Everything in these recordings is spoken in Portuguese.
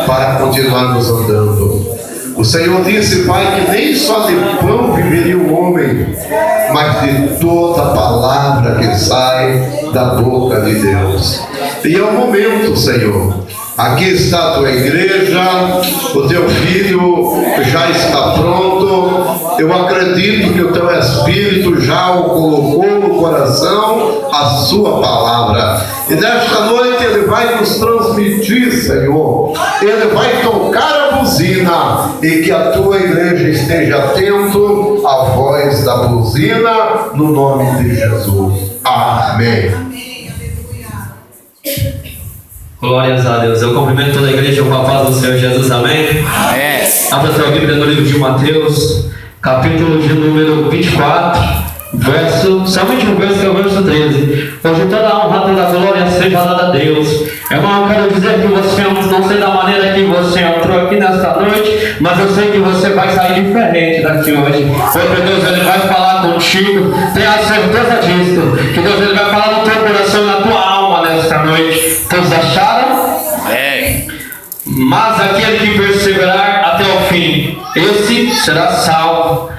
para continuarmos andando. O Senhor disse, Pai, que nem só de pão viveria o homem, mas de toda palavra que sai da boca de Deus. E é o momento, Senhor. Aqui está a tua igreja, o teu filho já está pronto. Eu acredito que o teu Espírito já o colocou no coração a sua palavra. E nesta noite ele vai nos transmitir, Senhor. Ele vai tocar a buzina e que a tua igreja esteja atento à voz da buzina, no nome de Jesus. Amém. Glórias a Deus. Eu cumprimento toda a igreja com a paz do Senhor Jesus. Amém. Amém. Abra sua Bíblia no livro de Mateus, capítulo de número 24, somente um verso, que é o verso 13. Hoje toda a honra, toda a glória seja dada a Deus. Irmão, eu quero dizer que você, não sei da maneira que você entrou aqui nesta noite, mas eu sei que você vai sair diferente daqui hoje. Porque Deus ele vai falar contigo. Tenha certeza disso. Que Deus ele vai falar no teu coração e na tua alma nesta noite. Todos acharam? Amém. Mas aquele que perseverar até o fim, esse será salvo.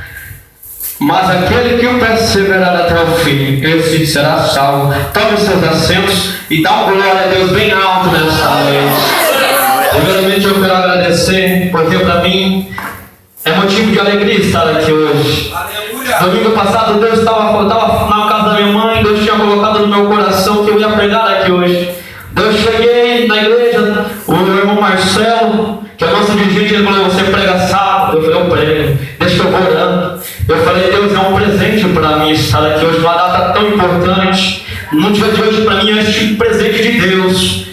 Mas aquele que perseverar até o fim, esse será salvo. Tome seus assentos e dá uma glória a Deus bem alto nesta noite. Primeiramente eu quero agradecer, porque para mim é motivo de alegria estar aqui hoje. Domingo passado Deus estava na casa da minha mãe. Deus tinha colocado no meu coração que eu ia pregar aqui hoje. Eu cheguei na igreja, o meu irmão Marcelo, que é o nosso dirigente, ele falou, você prega sábado? Eu falei, eu prego, deixa eu vou orando. Eu falei, Deus, é um presente para mim estar aqui hoje, uma data tão importante. No dia de hoje, para mim, é este presente de Deus.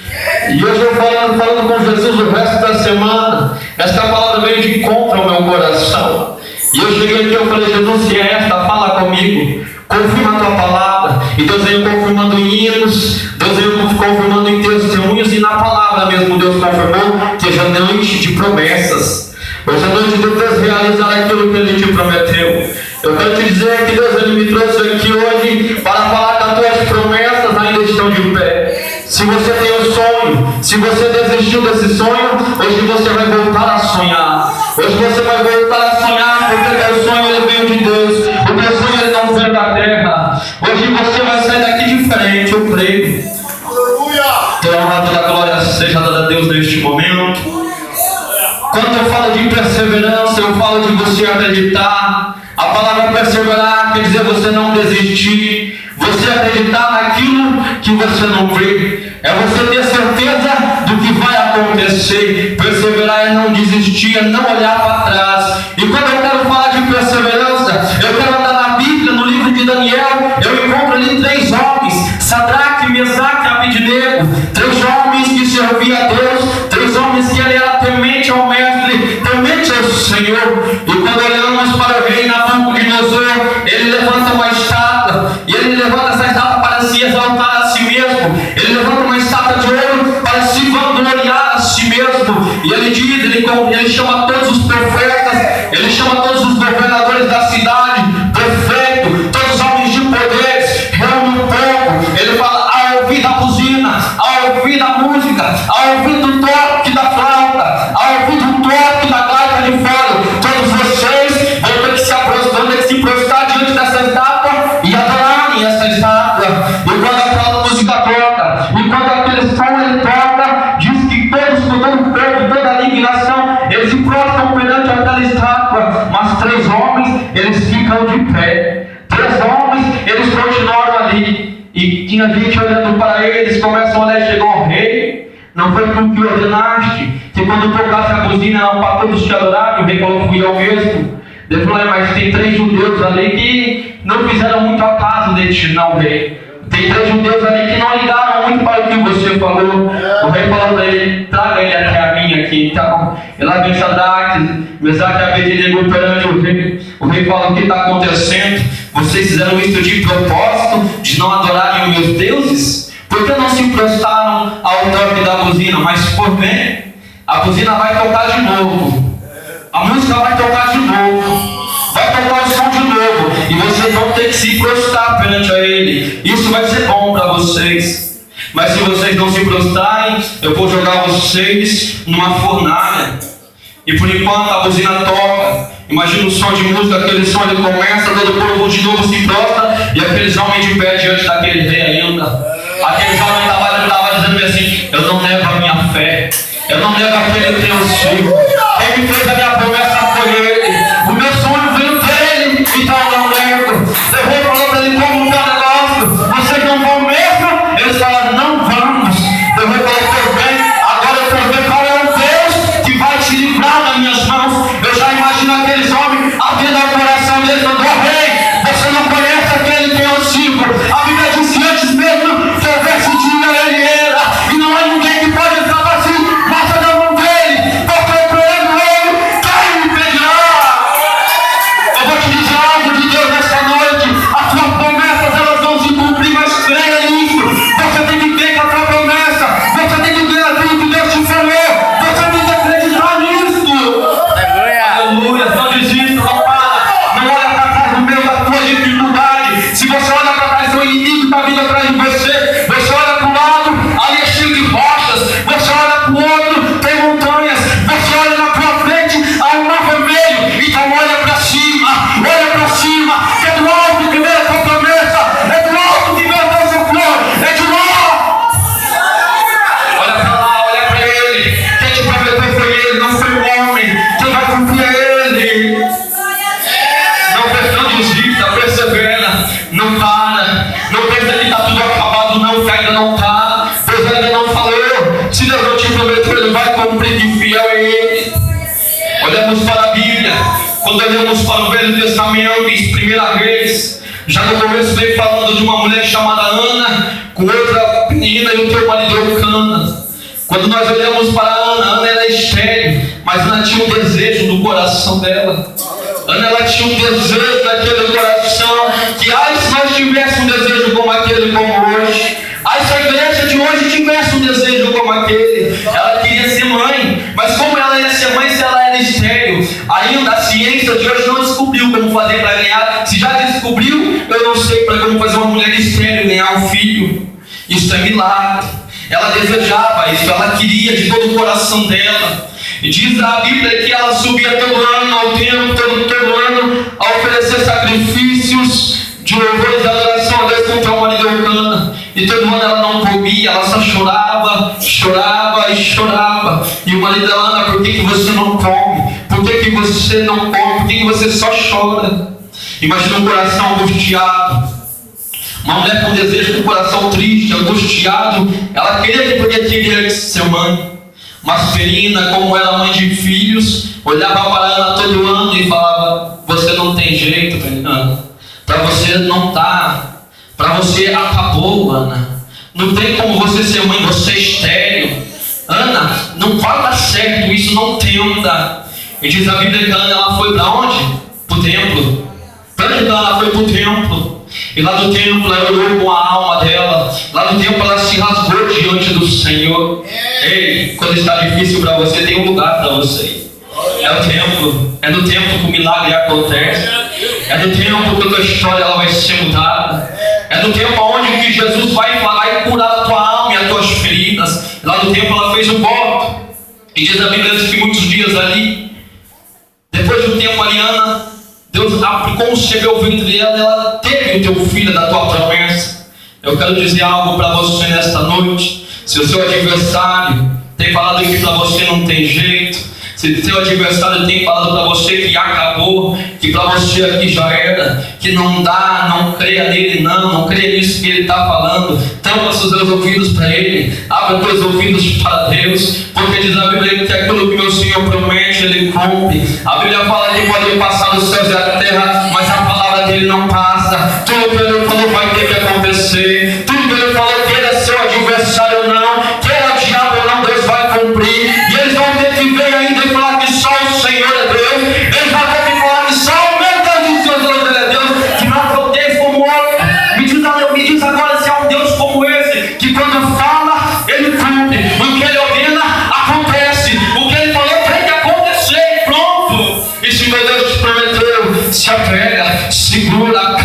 E hoje eu falando com Jesus o resto da semana, esta palavra veio de encontro ao meu coração. E eu cheguei aqui e falei, Jesus, se é esta, fala comigo. Confirma a tua palavra. E Deus veio confirmando em hinos, Deus veio confirmando em testemunhos, e na palavra mesmo Deus confirmou que hoje é noite de promessas. Hoje é noite de Deus realizar aquilo que Ele te prometeu. Eu quero te dizer que Deus ele me trouxe aqui hoje para falar que as tuas promessas ainda estão de pé. Se você tem um sonho, se você desistiu desse sonho, hoje você vai voltar a sonhar. Hoje você vai voltar a sonhar, porque o teu sonho ele veio de Deus. O teu sonho ele não veio da terra. Hoje você vai sair daqui diferente, eu creio. Toda honra, toda glória seja dada a Deus neste momento. Quando eu falo de perseverança, eu falo de você acreditar. A palavra perseverar quer dizer você não desistir, você acreditar naquilo que você não vê. É você ter certeza do que vai acontecer. Perseverar é não desistir, é não olhar para trás. E quando eu quero falar de perseverança, eu quero andar na Bíblia, no livro de Daniel. Eu encontro ali 3 homens, Sadraque, Mesaque e Abednego. 3 homens que serviam a Deus, 3 homens que ele era temente ao mestre, temente ao Senhor. E quando olhamos para o rei Nabucodonosor, ele levanta uma estátua, e ele levanta essa estátua para se exaltar a si mesmo. Ele levanta uma estátua de ouro para se vangloriar a si mesmo. E ele diz, ele chama todos os profetas, ele chama todos os governadores da cidade, prefeito, todos os homens de poderes, reúne o povo. Ele fala, ao ouvir da buzina, ao ouvir da música, ao ouvir do toque da flauta, ao ouvir do toque da gaita de fora, todos vocês vão ter que se prostrar diante dessa estátua e adorarem essa estátua. E quando aquela música toca, e quando aquele som ele toca, diz que todos, com todo o povo, toda a indignação, eles se prostram perante aquela estátua. Mas 3 homens, eles ficam de pé. 3 homens, eles continuaram ali. E tinha gente olhando para eles, começam a olhar, chegou o rei. Não foi tu que ordenaste que quando tocasse a buzina eram para todos te adorarem? O rei falou, fui eu mesmo. Ele falou, mas tem 3 judeus ali que não fizeram muito a caso de ti, não, rei. Tem 3 judeus ali que não ligaram muito para o que você falou. O rei falou para ele, traga ele até a mim aqui. Então, e lá vem Sadraque, Mesaque e Abednego perante o rei. O rei fala, o que está acontecendo? Vocês fizeram isso de propósito, de não adorarem os meus deuses? Por que não se prostraram ao toque da buzina? Mas por bem, a buzina vai tocar de novo. A música vai tocar de novo. Vai tocar o som de novo. E vocês vão ter que se prostrar perante a Ele. Isso vai ser bom para vocês. Mas se vocês não se prostrarem, eu vou jogar vocês numa fornalha. E por enquanto a buzina toca. Imagina o som de música, aquele som ele começa, todo o povo de novo se prostra, e aqueles homens de pé diante daquele rei ainda. Aqueles homens estavam dizendo assim: eu não nego a minha fé, eu não nego aquele que eu sou. Quem me fez a minha promessa foi ele. O meu sonho veio dele, então eu não nego. Eu vou falar para ele como um negócio: vocês não vão mesmo? Eles falaram: não vamos. Eu vou falar: tudo bem, agora eu quero ver qual é o Deus que vai te livrar das minhas mãos. Eu já imagino aqueles homens abrindo o coração deles, falando: rei, você não conhece aquele que eu sigo. A Bíblia diz: antes mesmo que houvesse dia ele era, e não há ninguém que pode estar assim, basta da mão dele, porque eu prego ele, quem me pedirá? Eu vou te dizer algo de Deus nesta noite: as suas promessas elas vão se cumprir, mas creia nisso. Você tem que ter com a sua promessa, você tem que ter aquilo que Deus te falou, você tem que acreditar nisso. Aleluia, não desista, não para, não olha para trás no meio da tua dificuldade. Se você olha para trás, seu inimigo está vindo atrás de você. Você olha para o lado, ali é cheio de rochas. Você olha para o outro, tem montanhas. Você olha na tua frente, há um mar vermelho. Então olha para cima, que é do alto que vem a tua promessa, é do alto que vem a tua socorro, é de lá. Olha para lá, olha para ele. Quem te prometeu foi ele, não foi o homem. Quem vai cumprir é ele. Não desista, persevera, não para. Não pensa que está tudo acabado, não, que ainda não está. Deus ainda não falou. Se Deus não te prometeu, ele vai cumprir, que fiel é ele. Olhamos para a Bíblia. Quando olhamos para o Velho Testamento, em 1 Reis, já no começo vem falando de uma mulher chamada Ana, com outra menina e o teu marido Eucana. Quando nós olhamos para Ana era estéril, mas Ana tinha um desejo no coração dela. Ana, ela tinha um desejo naquele coração, que ai, se nós tivéssemos um desejo como aquele, como hoje. Ai, se a igreja de hoje tivesse um desejo como aquele. Ela queria ser mãe, mas como ela ia ser mãe se ela era estéril? Ainda a ciência de hoje não descobriu como fazer para ganhar. Se já descobriu, eu não sei para como fazer uma mulher estéril ganhar um filho. Isso é milagre. Ela desejava isso, ela queria de todo o coração dela. E diz a Bíblia que ela subia todo ano ao templo, todo ano, a oferecer sacrifícios de louvor e adoração a Deus contra o marido Eucana. E todo ano ela não comia, ela só chorava. E o marido dela: Ana, por que você não come? Por que você não come? Por que você só chora? Imagina um coração angustiado. Uma mulher com desejo, com o coração triste, angustiado. Ela queria ser mãe. Mas Perina, como era mãe de filhos, olhava para Ana todo ano e falava: você não tem jeito, Ana. Para você não tá. Para você acabou, Ana. Não tem como você ser mãe, você é estéril. Ana, não vai dar certo isso, não tenta. E diz a Bíblia que Ana, ela foi para onde? Para o templo. Para onde ela foi? Para o templo. E lá no templo ela orou com a alma dela. Lá no templo ela se rasgou diante do Senhor. Ei, quando está difícil para você, tem um lugar para você. É o templo. É no templo que o milagre acontece. É no templo que a tua história ela vai ser mudada. É no templo onde que Jesus vai curar a tua alma e as tuas feridas. Lá no templo ela fez um voto. E diz a Bíblia que muitos dias ali, depois de um tempo ali, Ana, Deus concebeu o ventre dela, ela teve o teu filho da tua promessa. Eu quero dizer algo para você nesta noite. Se o seu adversário tem falado que para você não tem jeito, se o seu adversário tem falado para você que acabou, que para você aqui já era, que não dá, não creia nele, não creia nisso que ele está falando, tampa os seus ouvidos para ele, abre os teus ouvidos para Deus, porque diz a Bíblia que aquilo que meu Senhor promete, ele cumpre. A Bíblia fala que pode passar os céus e a terra, mas a palavra dele não passa. Tudo que ele falou vai ter que acontecer, tudo que ele falou que era seu adversário ou não, que era diabo ou não, Deus vai cumprir. E eles vão ter que ver ainda e falar que só o Senhor é Deus. Eles vão ter que falar que só o meu Deus é Deus, que não é um Deus como outro. Me diz agora se é um Deus como esse, que quando fala, ele cumpre. O que ele ordena, acontece. O que ele falou tem que acontecer, pronto. E se meu Deus te prometeu, se apega, segura a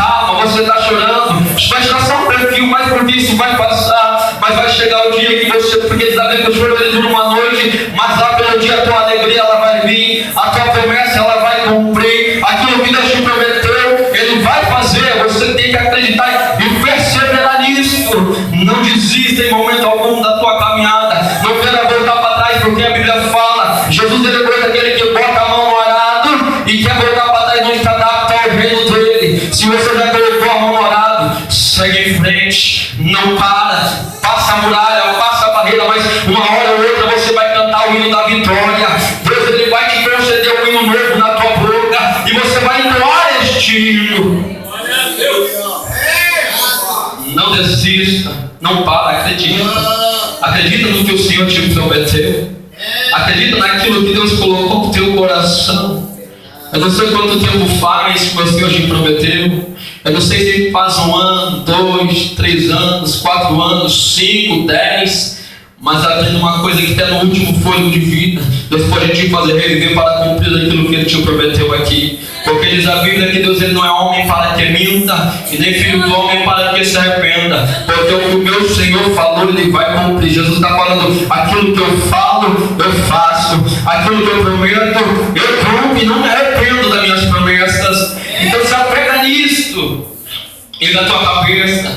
cada dia a tua alegria ela vai vir, a tua promessa ela vai cumprir, aquilo que Deus te prometeu, Ele vai fazer. Você tem que acreditar e perseverar nisso. Não desista em momento algum da tua caminhada, não queira voltar para trás, porque a Bíblia fala, Jesus ele foi aquele que bota a mão no arado e quer voltar para trás, não está adaptado ao reino dele. Se você já colocou a mão no arado, segue em frente, não para, passa a muralha, passa a barreira, mas uma hora ou outra você vai cantar o hino da vitória. Deus ele vai te conceder um hino novo na tua boca e você vai entoar este hino. Não desista, não para, acredita no que o Senhor te prometeu, acredita naquilo que Deus colocou no teu coração. Eu não sei quanto tempo faz que o Senhor te prometeu, eu não sei se faz 1 ano, 2, 3 anos, 4 anos, 5, 10, mas aprenda uma coisa que até no último fôlego de vida, Deus pode te fazer reviver para cumprir aquilo que Ele te prometeu aqui. Porque diz a Bíblia que Deus ele não é homem para que minta, e nem filho do homem para que se arrependa. Porque o que o meu Senhor falou, Ele vai cumprir. Jesus está falando, aquilo que eu falo, eu faço. Aquilo que eu prometo, eu cumpro e não me arrependo das minhas promessas. Então se apega nisto, e na tua cabeça,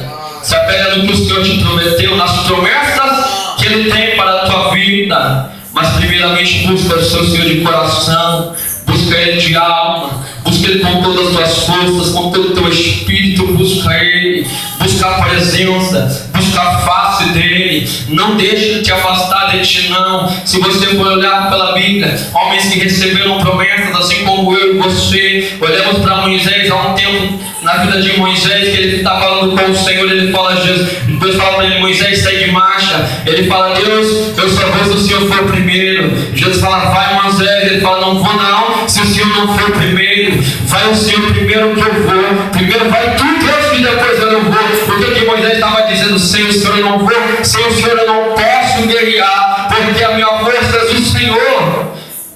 se apega no que o Senhor te prometeu, nas promessas que Ele tem para a tua vida. Mas primeiramente busca o seu Senhor de coração, busca Ele de alma, busca Ele com todas as tuas forças, com todo o teu espírito, busca Ele, busca a presença, busca a face dEle, não deixe de te afastar de ti não. Se você for olhar pela Bíblia, homens que receberam promessas, assim como eu e você, olhamos para Moisés há um tempo, na vida de Moisés, que ele está falando com o Senhor, ele fala, Deus fala para ele, Moisés, sai de marcha, ele fala, Deus, eu só vou se o Senhor for primeiro. Jesus fala, vai Moisés, ele fala, não vou não, se o Senhor não for primeiro, vai o Senhor primeiro que eu vou, primeiro vai tu Deus que depois eu não vou. Porque que Moisés estava dizendo, sem o Senhor eu não vou, sem o Senhor eu não posso guerrear, porque a minha força é do Senhor.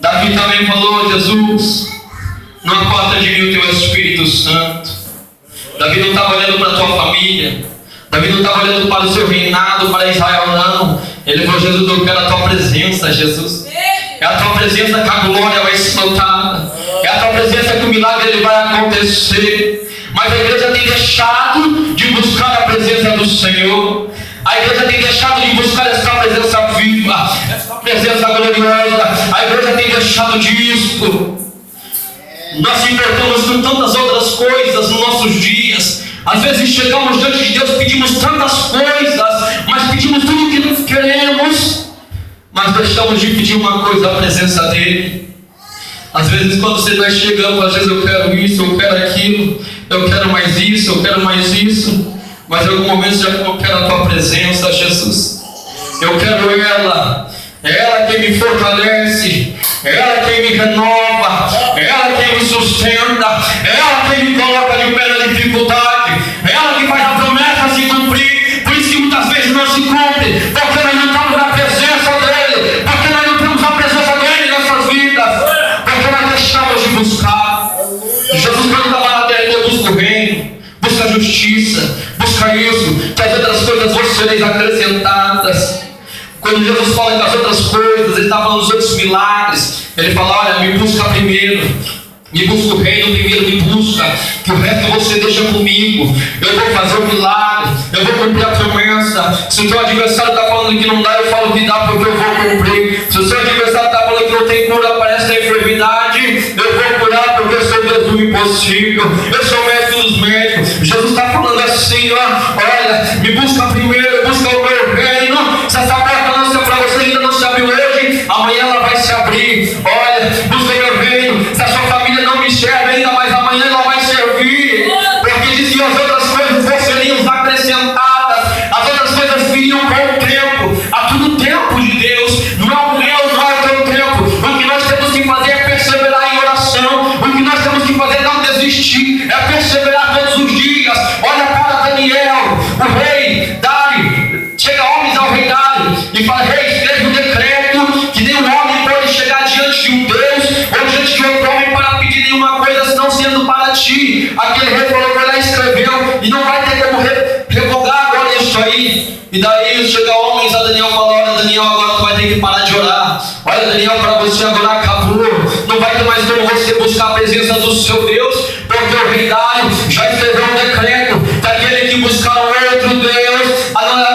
Davi também falou, Jesus, não aparta de mim o teu Espírito Santo. Davi não estava olhando para a tua família, Davi não estava olhando para o seu reinado, para Israel não. Ele falou, Jesus, eu quero a tua presença, Jesus. É a tua presença que a glória vai ser notada, é a tua presença que o milagre ele vai acontecer. Mas a igreja tem deixado de buscar a presença do Senhor, a igreja tem deixado de buscar essa presença viva, essa presença gloriosa, a igreja tem deixado disso. Nós nos importamos com tantas outras coisas nos nossos dias. Às vezes chegamos diante de Deus, pedimos tantas coisas, mas pedimos tudo o que nós queremos, mas deixamos de pedir uma coisa, a presença dEle. Às vezes quando nós chegamos, às vezes eu quero isso, eu quero aquilo, eu quero mais isso, eu quero mais isso, mas em algum momento já eu quero a tua presença, Jesus. Eu quero ela, é ela quem me fortalece, é ela quem me renova, é ela quem me sustenta, é ela quem me coloca de pé na dificuldade, é ela que faz a promessa se cumprir. Por isso que muitas vezes não se cumpre, porque nós não estamos na presença dEle, porque nós não temos a presença dEle em nossas vidas, porque nós deixamos de buscar. Jesus quando estava na terra, ele busca o reino, busca a justiça, busca isso, que as outras coisas vão ser acrescentadas. Quando Jesus fala das outras coisas, Ele está falando dos outros milagres. Ele fala, olha, me busca primeiro, me busca o reino primeiro, me busca, que o resto você deixa comigo. Eu vou fazer o milagre, eu vou cumprir a promessa. Se o teu adversário está falando que não dá, eu falo que dá, porque eu vou cumprir. Se o seu adversário está falando que não tem cura para essa enfermidade, eu vou curar, porque eu sou Deus do impossível, eu sou o médico dos médicos. Jesus está falando assim, ó, olha, me busca primeiro, busca o meu reino. Se essa porta não se para você ainda não se abriu hoje, amanhã ela vai se abrir. Olha, busca meu reino. Se a sua família não me serve ainda, mas amanhã ela vai servir, porque diz que as outras coisas seriam acrescentadas, as outras coisas viriam com o tempo. Há tudo tempo de Deus, não é o meu, não é o teu tempo. O que nós temos que fazer é perseverar em oração, o que nós temos que fazer é não desistir, é perseverar todos os dias. Olha para Daniel, o rei Dário, chega homens ao rei Dário e fala, rei, escreve um decreto que nenhum homem pode chegar diante de um Deus ou diante de outro homem para pedir nenhuma coisa, senão sendo para ti. Aquele rei falou, vai lá, escreveu, e não vai ter como revogar agora isso aí. E daí chega homens a Daniel e fala, olha Daniel, agora tu vai ter que parar de orar, Olha, Daniel, para você agora acabou. Não vai ter mais como você buscar a presença do seu Deus, porque o rei Dário já escreveu um decreto daquele que buscar outro Deus,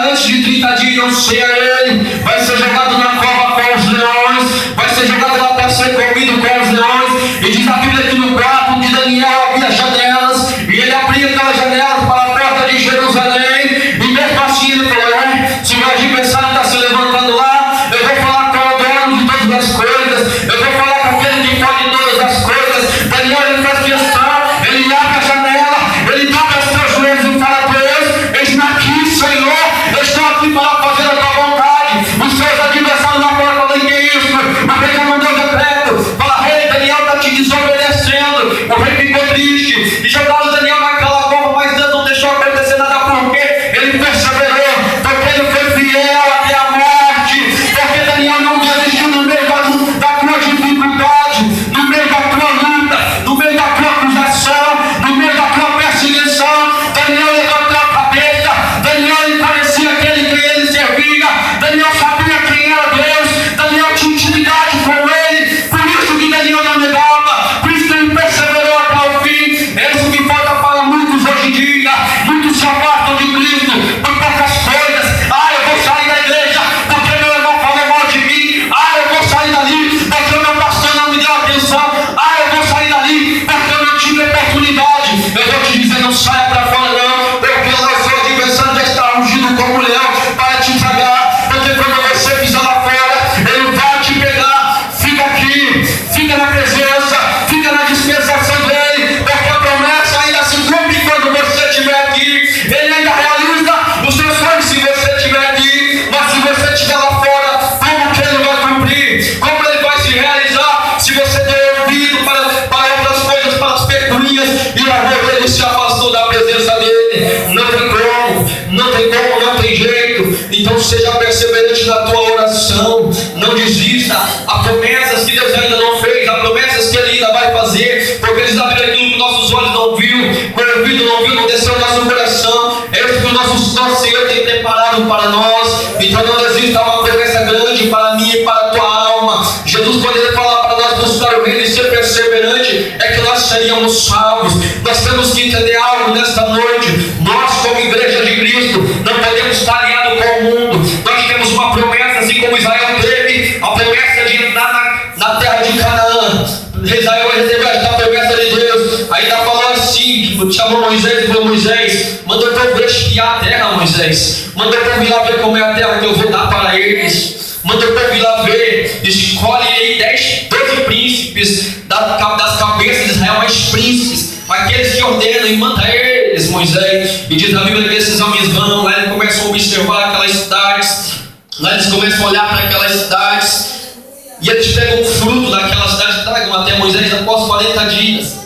antes de 30 dias não ser ele, vai ser jogado na cova com os leões, vai ser jogado lá para ser comido com os leões. E diz a Bíblia que no quarto de Daniel havia janelas, e ele abria aquelas janelas para a porta de Jerusalém, e mesmo assim ele falou: se meu adversário está se levantando lá, eu vou falar com o dono de todas as coisas, eu vou falar com aquele que pode todas as coisas. Daniel, ele faz questão, ele abre a janela, ele dobra os seus joelhos e fala: Deus, eis-me aqui, Senhor, eu estou aqui para fazer a tua vontade. Os seus adversários na porta falam: que é isso? O rei já mandou decreto, fala: rei, Daniel está te desobedecendo. O rei ficou triste e jogaram Daniel naquela cova, mas Deus não deixou acontecer nada, porque ele perseverou, porque ele foi fiel até a morte, porque Daniel não desistiu no meio da tua dificuldade, no meio da tua luta, no meio da tua acusação, no meio da tua perseguição. Daniel levantou a cabeça, Daniel conhecia aquele que ele servia, Daniel sabia quem era Deus, Daniel tinha intimidade com ele, por isso que Daniel não negava, por isso que ele perseverou até o fim. É isso que falta para muitos hoje em dia. Muitos se afastam de Cristo por poucas coisas. Eu vou sair da igreja porque meu irmão falou mal de mim. Eu vou sair dali porque o meu pastor não me deu atenção. Eu vou sair dali porque eu não tive oportunidade. Eu vou te dizer: não saia para fora não, porque o seu adversário já está ungido como leão para te tragar. Porque quando você pisar lá fora, ele vai te pegar. Fica aqui, fica na presença, fica na dispensação dele, porque a promessa ainda se cumpre quando você estiver aqui. Ele ainda realiza os seus sonhos se você estiver aqui, mas se você estiver lá fora, como que ele vai cumprir? Como ele vai se realizar se você der ouvido para outras coisas, para as peculias, e agora ele se afastou da presença dele? Não tem como, não tem como, não tem jeito. Então seja perseverante na tua oração, não desista. Há promessas que Deus ainda não fez, há promessas que Ele ainda vai fazer, porque diz a Bíblia: aquilo que nossos olhos não viu, que o ouvido não viu, não desceu no nosso coração, é isso que o nosso Senhor tem preparado para nós. Então não desista, há uma promessa grande para mim e para a tua alma. Jesus, quando Ele fala para nós buscar o reino e ser perseverante, é que nós seríamos salvos. Nós temos que entender algo nesta noite. Nós, como igreja de Cristo, não podemos estar aliados com o mundo. Nós temos uma promessa, assim como Israel teve a promessa de entrar na terra de Canaã. Israel recebeu esta promessa de Deus. Ainda falou assim, chamou Moisés e falou: Moisés, manda o povo espiar a terra, Moisés. Manda o povo ir lá ver como é a terra que eu vou dar para eles. Manda o povo ir lá ver. Escolhe aí 12 príncipes das cabeças de Israel, mais príncipes, aqueles que ordenam, e manda eles, Moisés. E diz a Bíblia que esses homens vão lá, eles começam a observar aquelas cidades, lá eles começam a olhar para aquelas cidades, e eles pegam o fruto daquela cidade, tragam até Moisés após 40 dias.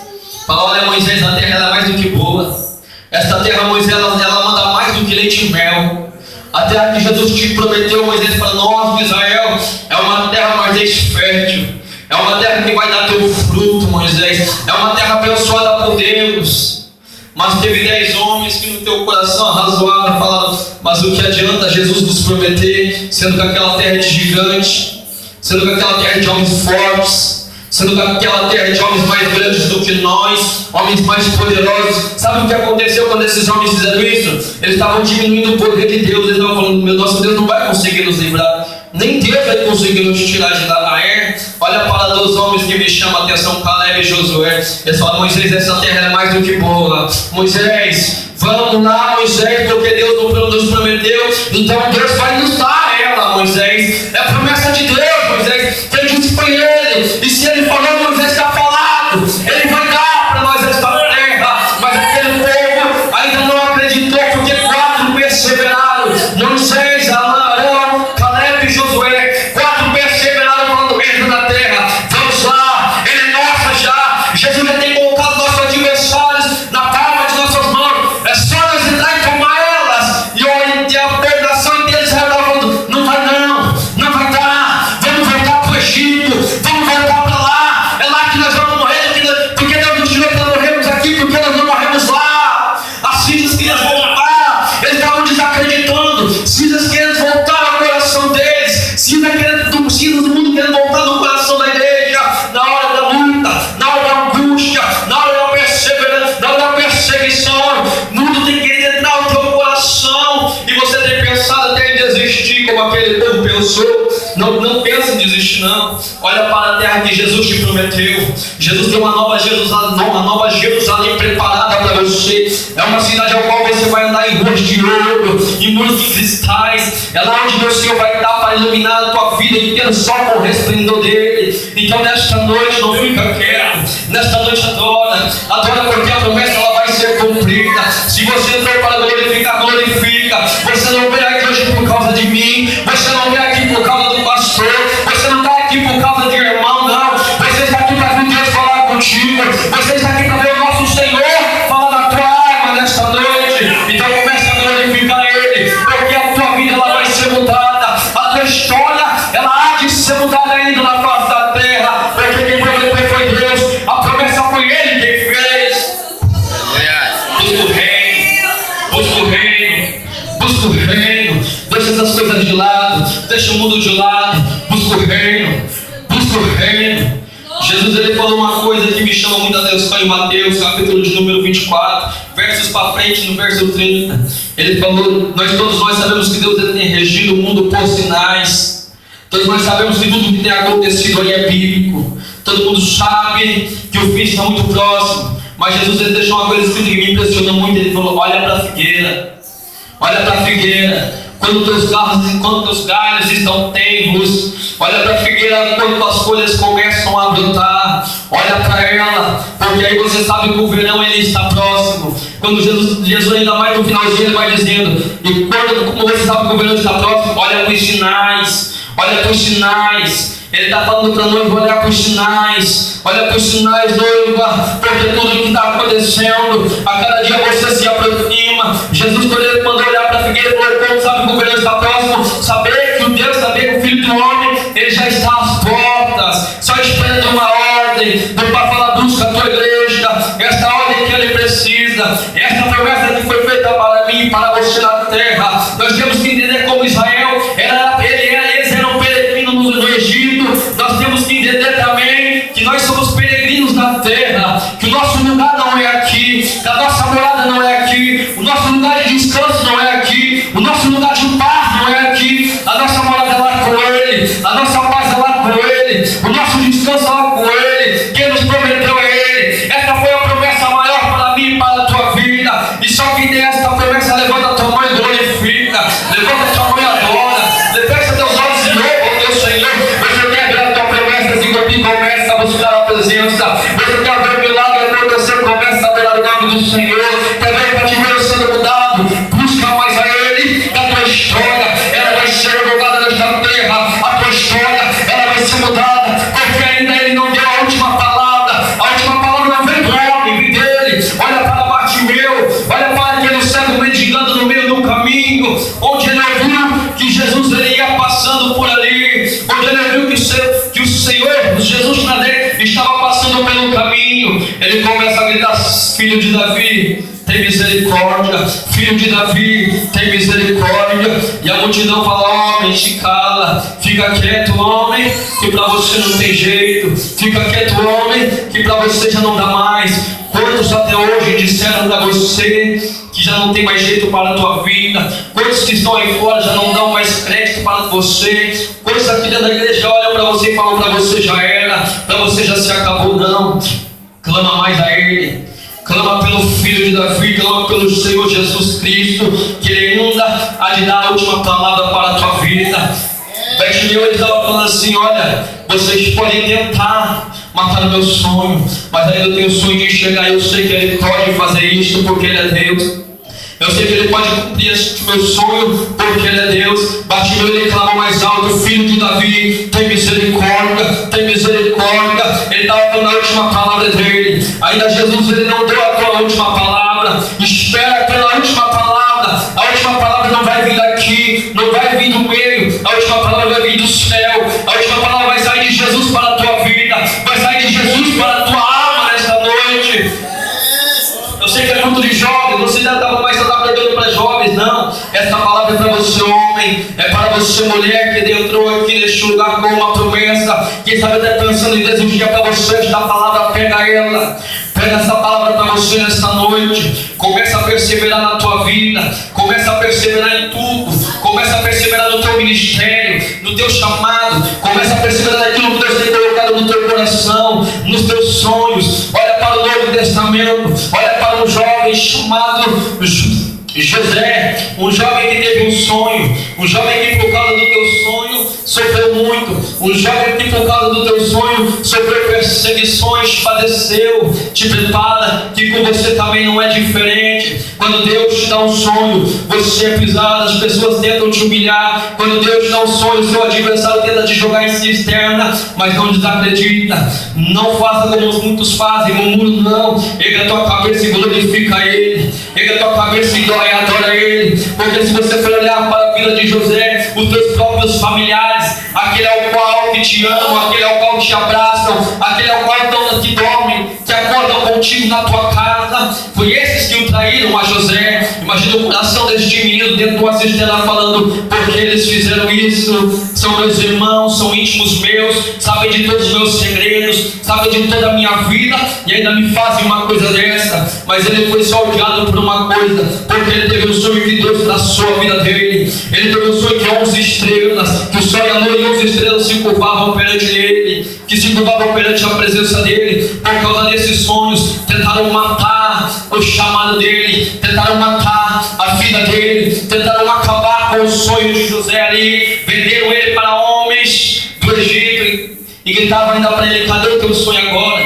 Fala: olha, Moisés, a terra ela é mais do que boa. Esta terra, Moisés, ela manda mais do que leite e mel. A terra que Jesus te prometeu, Moisés, para nós de Israel, é uma terra, Moisés, fértil. É uma terra que vai dar teu fruto, Moisés. É uma terra abençoada por Deus. Mas teve 10 homens que no teu coração arrazoaram, falaram: mas o que adianta Jesus nos prometer, sendo que aquela terra é de gigante, sendo que aquela terra é de homens fortes, sendo que aquela terra é de homens mais grandes do que nós, homens mais poderosos. Sabe o que aconteceu quando esses homens fizeram isso? Eles estavam diminuindo o poder de Deus. Eles estavam falando: meu nosso Deus não vai conseguir nos livrar, nem Deus vai conseguir nos tirar de lá. Olha para 2 homens que me chamam a atenção, Caleb e Josué. Eles falam: Moisés, essa terra é mais do que boa. Moisés, vamos lá, Moisés, porque Deus nos prometeu, então Deus vai nos dar ela, Moisés. É a promessa de Deus, Moisés. Quem disse foi Ele, e se Ele falou, Moisés está falado. Ele vai dar para nós esta terra. Mas aquele povo ainda não acreditou, porque 4 perseveraram: Moisés, Arão, Caleb e Josué. 4 perseveraram falando: entra na terra, vamos lá, ele é nossa já. Jesus já tem colocado nossos adversários na palma de nossas mãos. É só nós entrar e tomar elas. E a peregrinação inteira Israel estava falando: não vai não, não vai dar. Vamos abençoou. Não pensa em desistir, não. Olha para a terra que Jesus te prometeu. Jesus tem uma nova Jerusalém preparada para você. É uma cidade ao qual você vai andar em ruas de ouro, em muros de cristais. É lá onde o Senhor vai estar para iluminar a tua vida inteira só com o resplendor dele. Então nesta noite não fica quieto. Nesta noite adora porque a promessa ela vai ser cumprida. Se você entrou para glorificar, glorifica. Você não veio aqui hoje por causa de mim. Você não veio aqui por causa do pastor. Você não está aqui por causa de irmão, não. Você está aqui para ver Deus falar contigo. Você está aqui para ver o nosso Senhor falar na tua alma nesta noite. Então comece a glorificar Ele, porque a tua vida ela vai ser mudada. A tua história ela há de ser mudada ainda na face da terra. Porque quem prometeu foi Deus. A promessa foi Ele quem fez. Busca o reino. Deixa essas coisas de lado. Deixa o mundo de lado. Busca o reino. Jesus ele falou uma coisa que me chama muito a atenção em Mateus, capítulo de número 24, versos para frente, no verso 30. Ele falou: todos nós sabemos que Deus ele tem regido o mundo por sinais. Todos nós sabemos que tudo que tem acontecido aí é bíblico. Todo mundo sabe que o fim está muito próximo. Mas Jesus ele deixou uma coisa escrita que me impressionou muito. Ele falou: olha para a figueira. Quando teus galhos estão tenros, olha para a figueira quando as folhas começam a brotar. Olha para ela, porque aí você sabe que o verão ele está próximo. Quando Jesus ainda mais no finalzinho ele vai dizendo: e como você sabe que o verão está próximo, olha para os sinais. Ele está falando para a noiva olhar para os sinais. Olha para os sinais, noiva, porque tudo que está acontecendo, a cada dia você se aproxima. Jesus, quando ele mandou olhar para a figueira, falou: como sabe que o verão está próximo? Saber que o Filho do Homem, ele já está às portas, só esperando uma ordem do Pai falar: busca a tua igreja. Esta ordem que ele precisa, esta promessa que foi feita para mim e para você na terra. Nós temos que entender como Israel eles eram peregrinos no Egito. Nós temos que entender também que nós somos peregrinos na terra, que o nosso lugar não é aqui, que a nossa morada não é aqui, o nosso lugar de descanso não é aqui, o nosso lugar de paz não é aqui. A nossa morada é lá com Ele, a nossa paz é lá com Ele, o nosso descanso é lá com Ele. Quem nos prometeu é Ele. Esta foi a promessa maior para mim e para a tua vida. E só quem tem esta promessa, levanta a tua mão e glorifica, levanta a tua mão e adora, fecha teus olhos de novo, oh meu Senhor. Você quer ver a tua promessa, assim, começa a buscar a presença. Você quer ver o milagre acontecer, começa a adorar o nome do Senhor. Quer ver para te ver sendo mudado, busca mais a Ele. A tua história ela vai ser revogada nesta terra. A tua história ela vai ser mudada, porque ainda Ele não deu a última palavra. A última palavra não vem do homem, vem dele. Olha para Bartimeu, olha para aquele cego mendigando no meio do caminho, onde ele ouviu que Jesus ele ia passando por ali, onde ele viu que o Senhor, Jesus de Nazaré, estava passando pelo caminho. Ele começa a gritar: filho de Davi, tem misericórdia. Filho de Davi, tem misericórdia. E a multidão fala: homem, te cala. Fica quieto, homem, que para você não tem jeito. Fica quieto, homem, que para você já não dá mais. Quantos até hoje disseram para você que já não tem mais jeito para a tua vida? Quantos que estão aí fora já não dão mais crédito para você? Quantos aqui dentro da igreja olham para você e falam: para você já era, para você já se acabou? Não. Clama mais a Ele. Clama pelo Filho de Davi, clama pelo Senhor Jesus Cristo, que Ele ainda há de dar a última palavra para a tua vida. Bartimeu ele estava falando assim: olha, vocês podem tentar matar o meu sonho, mas ainda eu tenho o sonho de chegar. Eu sei que Ele pode fazer isso porque Ele é Deus. Eu sei que Ele pode cumprir este meu sonho porque Ele é Deus. Bartimeu ele clama mais alto: filho de Davi, tem misericórdia, tem misericórdia. Ele estava falando a última palavra dele. Ainda Jesus ele não deu a tua última palavra. Espera pela última palavra. A última palavra não vai vir daqui, não vai vir do meio. A última palavra vai vir do céu. A última palavra vai sair de Jesus para a tua vida, vai sair de Jesus para a tua alma nesta noite. Eu sei que é culto de jovens, você já estava mais pregando para jovens, não. Essa palavra é para você, homem, é para você, mulher, que entrou aqui neste lugar com uma promessa. Quem sabe até pensando em Deus um dia para você, esta palavra, pega ela. Pega essa palavra para você nesta noite. Começa a perseverar na tua vida, começa a perseverar em tudo. Começa a perseverar no teu ministério, no teu chamado. Começa a perseverar naquilo que Deus tem colocado no teu coração, nos teus sonhos. Olha para o Novo Testamento, olha para um jovem chamado José, um jovem que teve um sonho, um jovem que por causa do teu sonho sofreu muito, um jovem que por causa do teu sonho sofreu perseguições, padeceu. Te prepara que com você também não é diferente. Quando Deus te dá um sonho, você é pisado, as pessoas tentam te humilhar. Quando Deus te dá um sonho, seu adversário tenta te jogar em cisterna, mas não desacredita. Não faça como muitos fazem, murmuro não. Erga a tua cabeça e glorifica Ele. Erga a tua cabeça e adora Ele. Porque se você for olhar para a vida de José, os teus próprios familiares, aquele ao qual que te amam, aquele ao qual te abraçam, aquele ao qual que dormem, que acordam contigo na tua casa, foi esses que o traíram a José. Imagina o coração deste menino dentro de uma cisterna falando: porque eles fizeram isso? São meus irmãos, são íntimos meus, sabem de todos os meus segredos, sabem de toda a minha vida, e ainda me fazem uma coisa dessa. Mas ele foi só odiado por uma coisa, porque ele teve um sonho que Deus traçou a vida dele. Ele teve um sonho de 11 estrelas, que o sol e a lua e 11 estrelas se curvavam perante ele, que se curvavam perante a presença dele. Por causa desses sonhos, tentaram matar o chamado dele, tentaram matar a vida dele, tentaram acabar com o sonho de José ali. Venderam ele para homens do Egito e gritavam ainda para ele: cadê o teu sonho agora?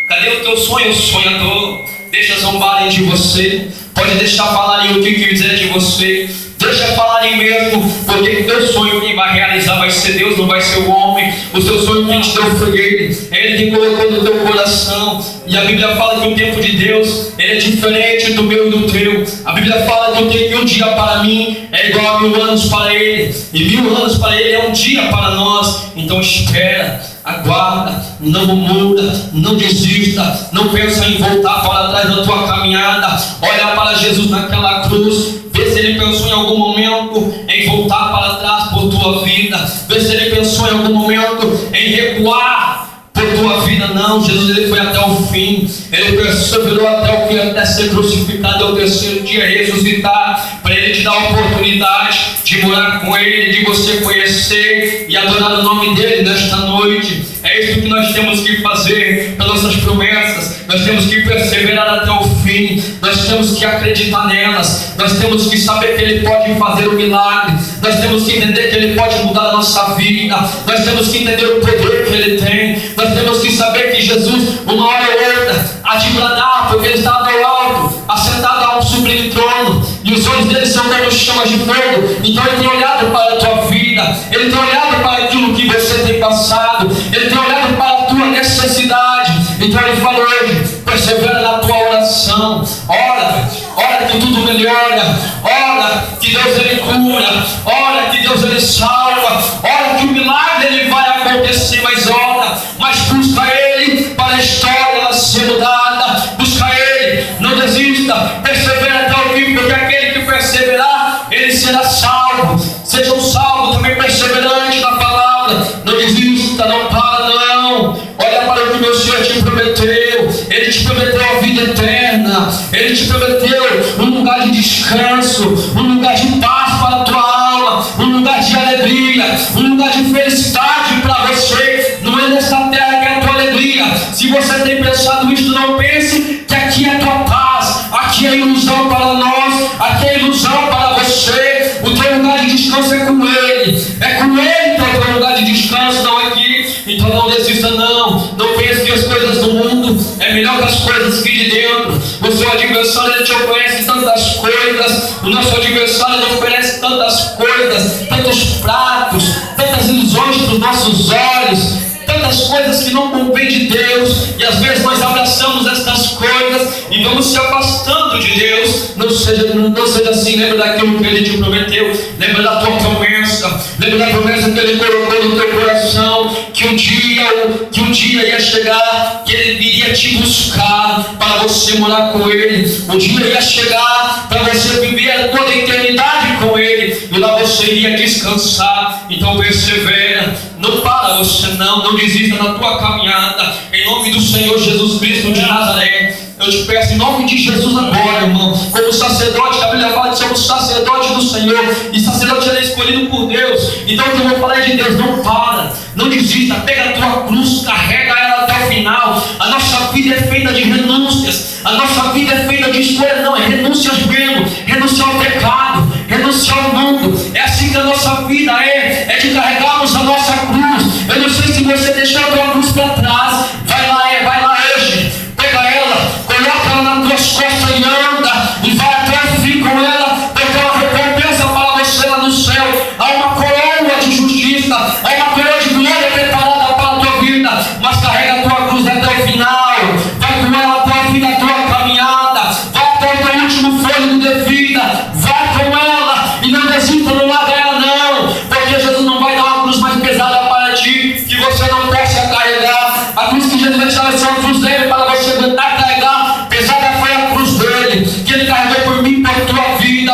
Cadê o teu sonho, sonhador? Deixa zombarem de você, pode deixar falarem o que quiser de você, deixa falarem mesmo, porque o teu sonho quem vai realizar vai ser Deus, não vai ser o homem. O teu sonho quem te deu foi Ele, Ele que colocou no teu coração. E a Bíblia fala que o tempo de Deus, ele é diferente do meu e do teu. A Bíblia fala que o tempo de um dia para mim é igual a 1000 anos para Ele, e 1000 anos para Ele é um dia para nós. Então espera, aguarda, não muda, não desista, não pensa em voltar para trás da tua caminhada. Olha para Jesus naquela cruz, vê se Ele pensou em algum momento em voltar para trás por tua vida, vê se Ele pensou em algum momento em recuar por tua vida. Não, Jesus ele foi até o fim, ele perseverou até o fim, até ser crucificado ao terceiro dia ressuscitar, para Ele te dar a oportunidade de morar com Ele, de você conhecer e adorar o nome dEle nesta noite. É isso que nós temos que fazer pelas nossas promessas. Nós temos que perseverar até o fim, nós temos que acreditar nelas, nós temos que saber que Ele pode fazer o milagre, nós temos que entender que Ele pode mudar a nossa vida, nós temos que entender o poder que Ele tem, nós temos que saber que Jesus, uma hora ou outra, há de bradar, porque Ele está ao alto, assentado a um sublime trono, e os olhos dele são como chamas de fogo. Então Ele tem olhado para a tua vida, Ele tem olhado para aquilo que você tem passado, Ele tem olhado para a tua necessidade. Então Ele fala hoje: persevera na tua oração, ora que tudo melhora, ora que Deus Ele cura, ora que Deus Ele salva, ora que o milagre Ele vai acontecer, mas ora, mas busca Ele para a história ela ser mudada, busca Ele, não desista, persevera até o fim, porque aquele que perseverar, ele será salvo. Seja um salvo também perseverante na palavra, não desista, não para não. Olha para o que meu Senhor te prometeu, Ele te prometeu a vida eterna, Ele te prometeu um lugar de descanso, um lugar de paz para a tua alma, um lugar de alegria, um lugar de felicidade para você. Não é nessa terra que é a tua alegria. Se você tem pensado isso, não pense que aqui é a tua paz, aqui é ilusão para nós, aqui é ilusão para você. O teu lugar de descanso é com Ele, é com Ele que é o teu lugar de descanso, não aqui. Então não desista não pense que as coisas do mundo é melhor que as coisas aqui de dentro. O seu adversário ele te oferece tantas coisas, o nosso adversário ele oferece tantas coisas, tantos pratos, tantas ilusões para os nossos olhos, tantas coisas que não convêm de Deus, e às vezes nós abraçamos estas coisas e vamos se afastando de Deus. Não seja assim. Lembra daquilo que Ele te prometeu, lembra da tua promessa, lembra da promessa que Ele colocou no teu coração, que um dia ia chegar, que Ele iria te buscar para você morar com Ele. Um dia ia chegar para você viver toda a eternidade com Ele, e lá você iria descansar. Então persevera, não para você não desista na tua caminhada, em nome do Senhor Jesus Cristo de Nazaré. Eu te peço em nome de Jesus agora, irmão, como sacerdote, a Bíblia fala que somos sacerdotes do Senhor, e sacerdote é escolhido por Deus. Então eu vou falar de Deus, não para, não desista, pega a tua cruz, carrega ela até o final. A nossa vida é feita de renúncias, a nossa vida é feita de escolha, não, é renúncias mesmo, renúncia ao pecado, renúncia ao mundo. É assim que a nossa vida é de carregarmos a nossa cruz. Eu não sei se você deixou a tua cruz para trás, vai lá hoje, pega ela, coloca ela nas tuas costas e anda, e vai até o fim com ela, porque ela recompensa para você lá no céu. Há uma coroa de justiça, há uma coroa de glória preparada para a tua vida, mas carrega a tua cruz até o final, vai com ela até o fim da tua caminhada, vai até o teu último fôlego de vida, vai com ela e não desista, não larga ela não, porque Jesus não vai dar uma cruz mais pesada para ti, que você não possa carregar. A cruz que Jesus vai te dar vai ser uma cruz leve para você aguentar carregar. Pesada foi a cruz dele, que ele carregou por mim, por tua vida,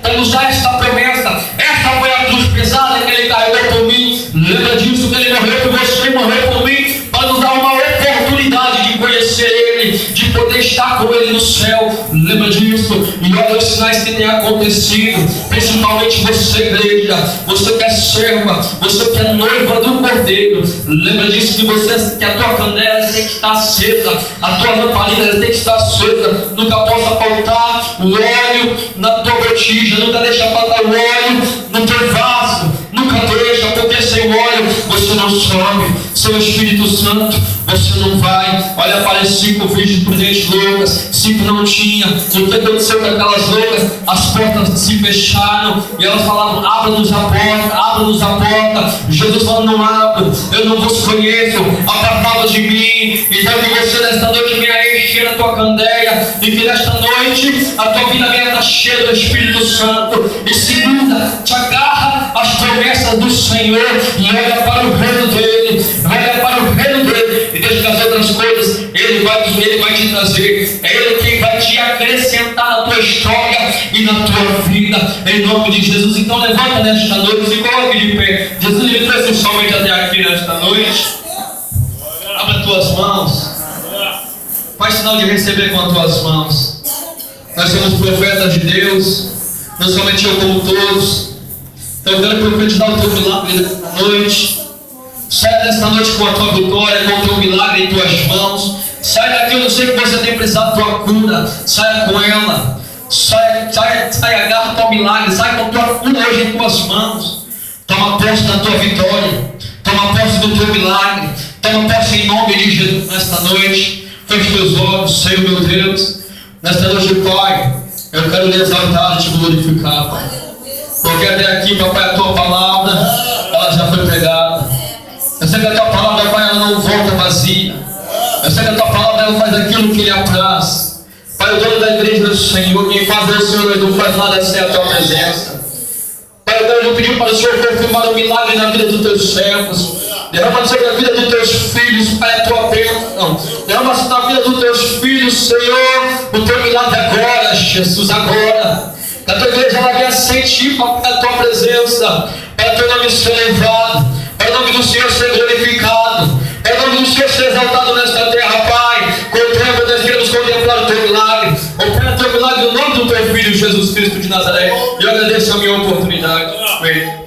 para nos dar esta promessa. Esta foi a cruz pesada que ele carregou por mim. Lembra disso, que ele morreu por você, morreu por mim, para nos dar uma oportunidade de conhecer ele, de poder estar com ele no céu. Lembra disso? E olha os sinais que têm acontecido, principalmente você, igreja, você que é serva, você que é noiva do Cordeiro. Lembra disso, que a tua candela tem que estar acesa, a tua lamparina tem que estar acesa. Nunca possa faltar o óleo na tua botija, nunca deixa faltar o óleo no teu vaso, nunca deixa, porque sem óleo você não sobe, sem o Espírito Santo você não vai. Olha para as 5 virgens prudentes loucas, 5 não tinha. O que aconteceu com aquelas loucas? As portas se fecharam e elas falavam: abra-nos a porta, abra-nos a porta. Jesus falou: não abro, eu não vos conheço, apartai-vos de mim. Então que você nesta noite venha encher a tua candeia, e que nesta noite a tua vida venha estar cheia do Espírito Santo. E segunda, te agarra às promessas do Senhor e olha para o reino dele, olha para o reino dele, e deixa que as outras coisas ele vai te trazer. É ele quem vai te acrescentar na tua história e na tua vida, em nome de Jesus. Então levanta nesta noite, se coloque de pé. Jesus me trouxe somente até aqui nesta noite. Abra as tuas mãos, faz sinal de receber com as tuas mãos. Nós somos profetas de Deus, não somente eu, como todos. Então eu quero profetizar o teu milagre nesta noite. Saia desta noite com a tua vitória, com o teu milagre em tuas mãos. Sai daqui, eu não sei que você tem precisado da tua cura, saia com ela. Sai, agarra o teu milagre, sai com a tua cura hoje em tuas mãos. Toma posse da tua vitória, toma posse do teu milagre, toma posse em nome de Jesus nesta noite. Feche teus olhos, Senhor meu Deus. Nesta noite, Pai, eu quero lhe exaltar e te glorificar, Pai. Porque até aqui, Papai, a tua palavra, ela já foi pregada. Eu sei que a tua palavra, Pai, ela não volta vazia. Eu sei que a tua palavra, ela faz aquilo que lhe apraz. Pai, o dono da igreja do Senhor, quem faz é o Senhor, não faz nada sem a tua presença. Pai, eu quero pedir para o Senhor confirmar o milagre na vida dos teus servos. Derrama sobre a vida dos teus filhos, Pai, a tua bênção. Derrama sobre a vida dos teus filhos, Senhor, o teu milagre agora, Jesus, agora. Que a tua igreja ela venha sentir, Pai, a tua presença, para o teu nome ser louvado, para o nome do Senhor ser glorificado, para o nome do Senhor ser exaltado nesta terra, Pai. Contempla, nós queremos contemplar o teu milagre. Opera o teu milagre no nome do teu Filho, Jesus Cristo de Nazaré. E eu agradeço a minha oportunidade. Amém.